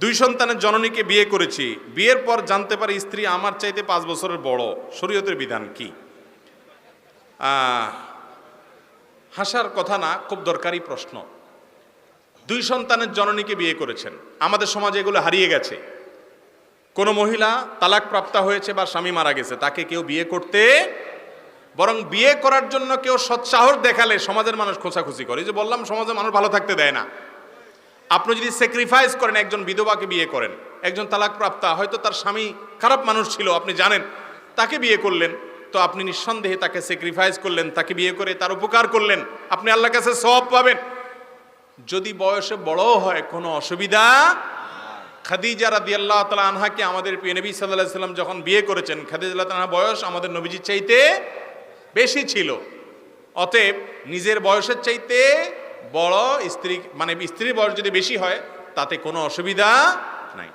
দুই সন্তানের জননীকে বিয়ে করেছি, বিয়ের পর জানতে পারি স্ত্রী আমার চাইতে 5 বছরের বড়, শরীয়তের বিধান কি? হাসার কথা না, খুব দরকারি প্রশ্ন। দুই সন্তানের জননীকে বিয়ে করেছেন, আমাদের সমাজে এগুলো হারিয়ে গেছে। কোনো মহিলা তালাক প্রাপ্তা হয়েছে বা স্বামী মারা গেছে, তাকে কেউ বিয়ে করতে, বরং বিয়ে করার জন্য কেউ সৎসাহস দেখালে সমাজের মানুষ খোঁচাখুচি করে। এই যে বললাম, সমাজের মানুষ ভালো থাকতে দেয় না। আপনি যদি স্যাক্রিফাইস করেন, একজন বিধবাকে বিয়ে করেন, একজন তালাক প্রাপ্তা, হয়তো তার স্বামী খারাপ মানুষ ছিল, আপনি জানেন, তাকে বিয়ে করলেন, তো আপনি নিঃসন্দেহে তাকে স্যাক্রিফাইস করলেন, তাকে বিয়ে করে তার উপকার করলেন, আপনি আল্লাহর কাছে সওয়াব পাবেন। যদি বয়সে বড় হয় কোনো অসুবিধা। খাদিজা রাদিয়াল্লাহু তাআলা আনহাকে আমাদের প্রিয় নবী সাল্লাল্লাহু আলাইহি ওয়াসাল্লাম যখন বিয়ে করেছেন, খাদিজা রাদিয়াল্লাহু আনহা বয়স আমাদের নবীজির চাইতে বেশি ছিল। অতএব নিজের বয়সের চাইতে বড় স্ত্রী, মানে স্ত্রীর বয়স যদি বেশি হয়, তাতে কোনো অসুবিধা নাই।